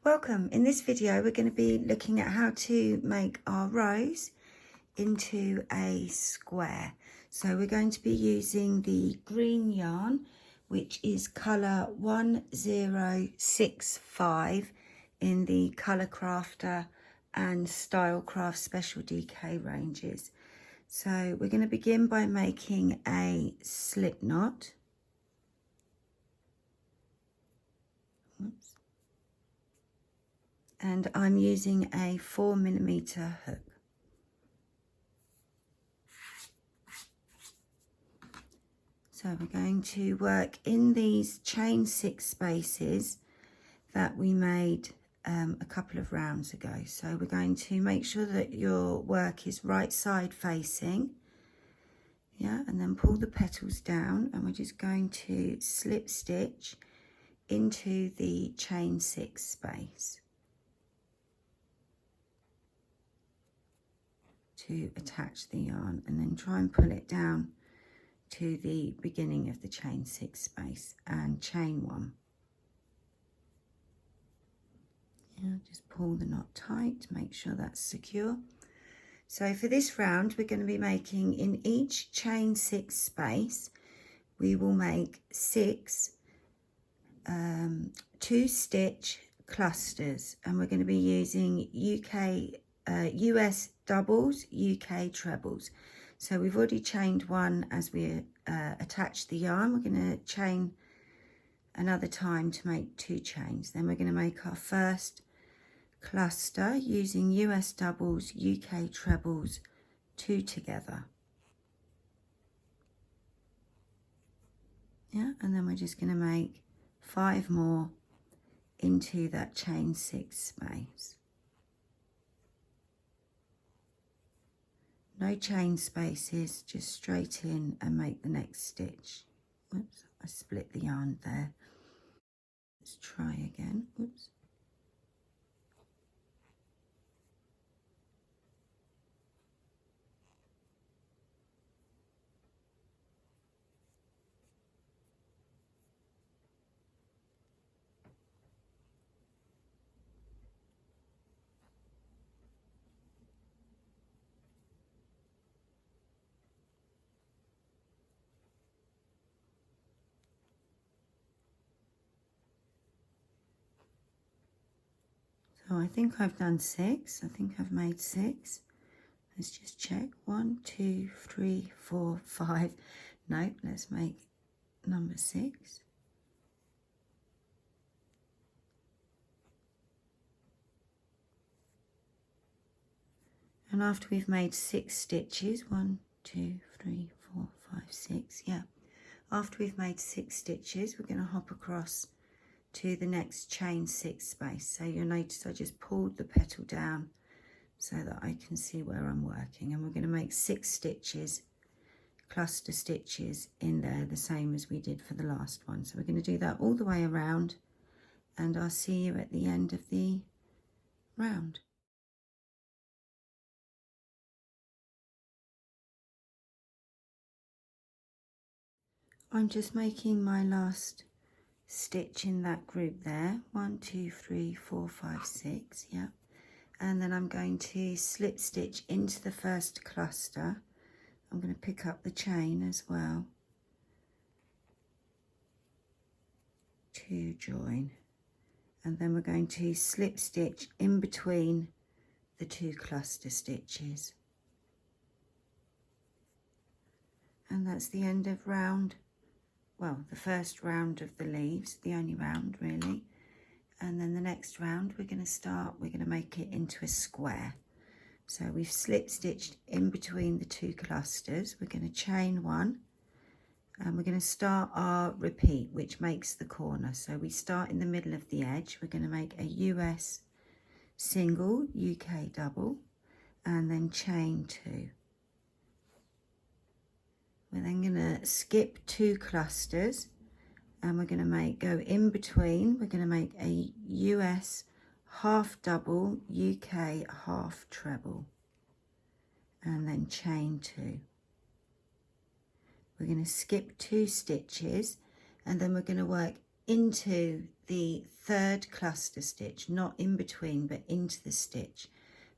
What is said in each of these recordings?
Welcome. In this video we're going to be looking at how to make our rose into a square. So we're going to be using the green yarn, which is colour 1065 in the Colour Crafter and Stylecraft Special DK ranges. So we're going to begin by making a slip knot. Oops. And I'm using a 4mm hook. So we're going to work in these chain 6 spaces that we made a couple of rounds ago. So we're going to make sure that your work is right side facing, yeah, and then pull the petals down, and we're just going to slip stitch into the chain 6 space to attach the yarn, and then try and pull it down to the beginning of the chain 6 space and chain 1. Yeah, just pull the knot tight to make sure that's secure. So for this round we're going to be making, in each chain 6 space we will make 6 2-stitch clusters, and we're going to be using US doubles, UK trebles. So we've already chained one as we attach the yarn. We're going to chain another time to make 2 chains. Then we're going to make our first cluster using US doubles, UK trebles, 2 together. Yeah, and then we're just going to make 5 more into that chain 6 space. No chain spaces, just straight in and make the next stitch. Oops, I split the yarn there. Let's try again. Oops. So I think I've done 6. I think I've made 6. Let's just check. 1, 2, 3, 4, 5. No, let's make number 6. And after we've made 6 stitches, 1, 2, 3, 4, 5, 6, yeah. After we've made 6 stitches, we're going to hop across to the next chain 6 space. So you'll notice I just pulled the petal down so that I can see where I'm working, and we're going to make 6 stitches, cluster stitches in there, the same as we did for the last one. So we're going to do that all the way around, and I'll see you at the end of the round. I'm just making my last stitch in that group there. 1, 2, 3, 4, 5, 6, yeah. And then I'm going to slip stitch into the first cluster. I'm going to pick up the chain as well to join, and then we're going to slip stitch in between the 2 cluster stitches, and that's the end of round, well, the first round of the leaves, the only round really. And then the next round we're going to make it into a square. So we've slip stitched in between the 2 clusters. We're going to chain 1, and we're going to start our repeat, which makes the corner. So we start in the middle of the edge. We're going to make a US single, UK double, and then chain 2. We're then going to skip 2 clusters, and we're going to go in between. We're going to make a US half double, UK half treble, and then chain 2. We're going to skip 2 stitches, and then we're going to work into the third cluster stitch, not in between but into the stitch.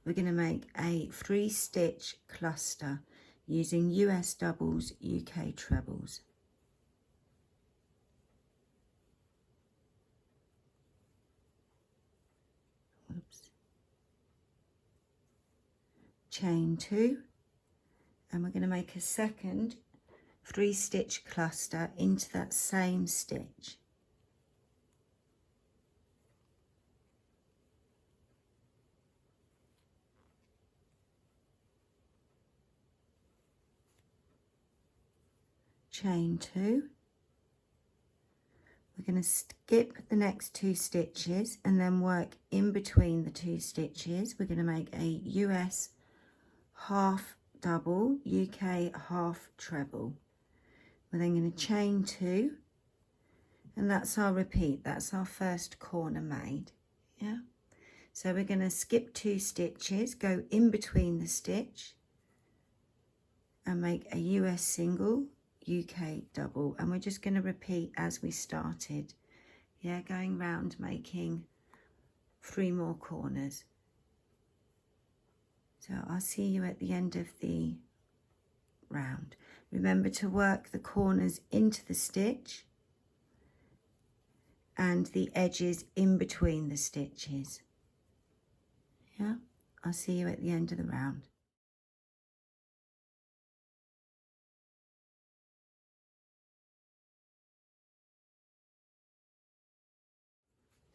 We're going to make a 3-stitch cluster using US doubles, UK trebles. Oops. Chain 2, and we're going to make a second 3-stitch cluster into that same stitch. Chain 2. We're going to skip the next 2 stitches and then work in between the 2 stitches. We're going to make a US half double, UK half treble. We're then going to chain 2, and that's our repeat. That's our first corner made. Yeah. So we're going to skip 2 stitches, go in between the stitch, and make a US single, UK double, and we're just going to repeat as we started. Yeah, going round, making 3 more corners. So I'll see you at the end of the round. Remember to work the corners into the stitch and the edges in between the stitches. Yeah, I'll see you at the end of the round.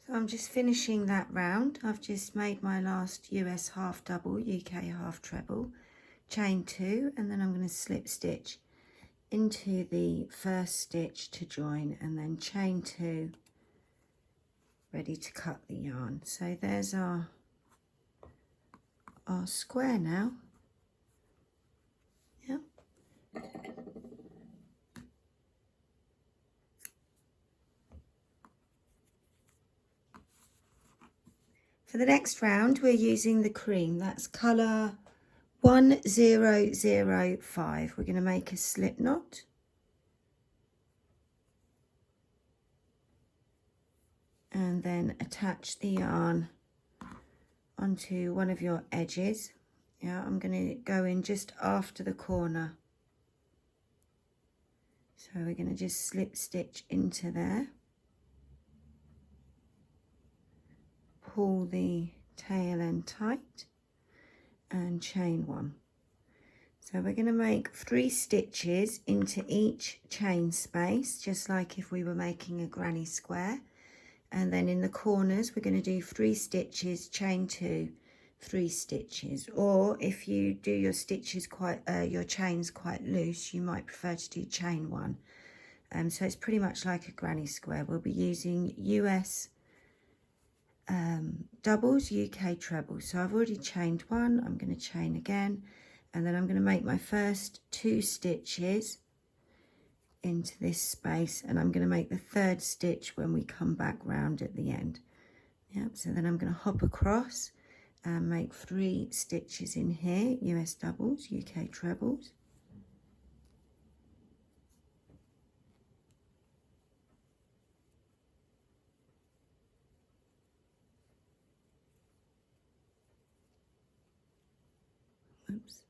So I'm just finishing that round. I've just made my last US half double, UK half treble, chain 2, and then I'm going to slip stitch into the first stitch to join, and then chain 2, ready to cut the yarn. So there's our square now. Yeah. For the next round, we're using the cream. That's colour 1005. We're going to make a slip knot. And then attach the yarn onto one of your edges. Yeah, I'm going to go in just after the corner. So we're going to just slip stitch into there. Pull the tail end tight and chain 1. So we're going to make 3 stitches into each chain space, just like if we were making a granny square. And then in the corners we're going to do 3 stitches, chain 2, 3 stitches. Or if you do your stitches your chains quite loose, you might prefer to do chain 1. So it's pretty much like a granny square. We'll be using US doubles, UK trebles. So I've already chained 1. I'm going to chain again, and then I'm going to make my first 2 stitches into this space, and I'm going to make the 3rd stitch when we come back round at the end. Yep. So then I'm going to hop across and make 3 stitches in here, US doubles, UK trebles. Oops.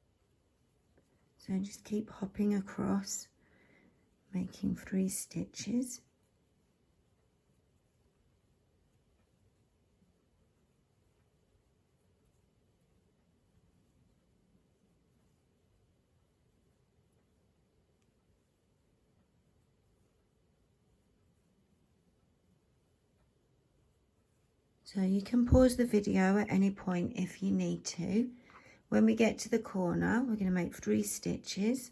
So just keep hopping across, making 3 stitches. So you can pause the video at any point if you need to. When we get to the corner, we're going to make 3 stitches.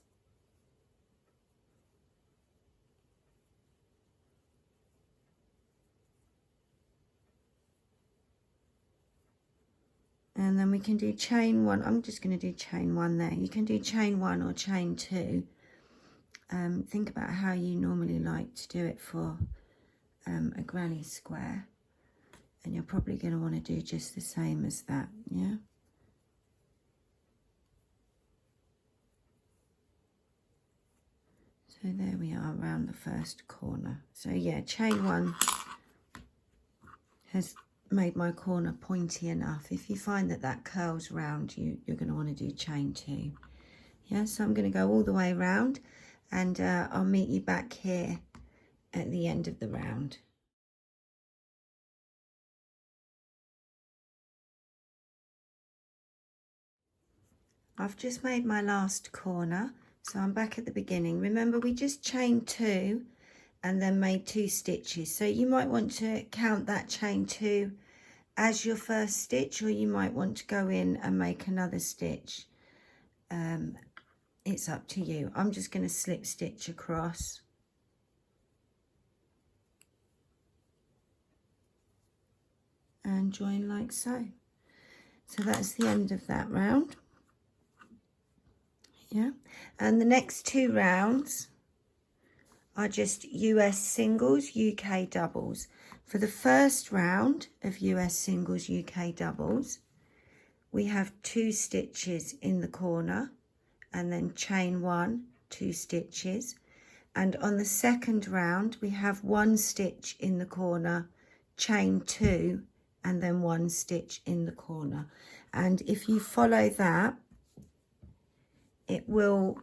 And then we can do chain 1. I'm just going to do chain 1 there. You can do chain 1 or chain 2. Think about how you normally like to do it for a granny square. And you're probably going to want to do just the same as that, yeah? So there we are around the first corner. So yeah, chain 1 has made my corner pointy enough. If you find that that curls round, you're going to want to do chain 2. Yeah, so I'm going to go all the way around, and I'll meet you back here at the end of the round. I've just made my last corner, so I'm back at the beginning. Remember, we just chained 2 and then made 2 stitches, so you might want to count that chain 2 as your first stitch, or you might want to go in and make another stitch. It's up to you. I'm just going to slip stitch across. And join like so. So that's the end of that round. Yeah, and the next 2 rounds are just US singles, UK doubles. For the first round of US singles, UK doubles, we have 2 stitches in the corner, and then chain 1, 2 stitches. And on the second round, we have 1 stitch in the corner, chain 2, and then 1 stitch in the corner. And if you follow that, it will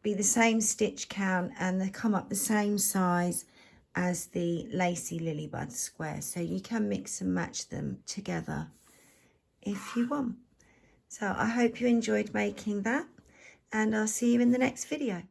be the same stitch count, and they come up the same size as the lacy lilybud square. So you can mix and match them together if you want. So I hope you enjoyed making that, and I'll see you in the next video.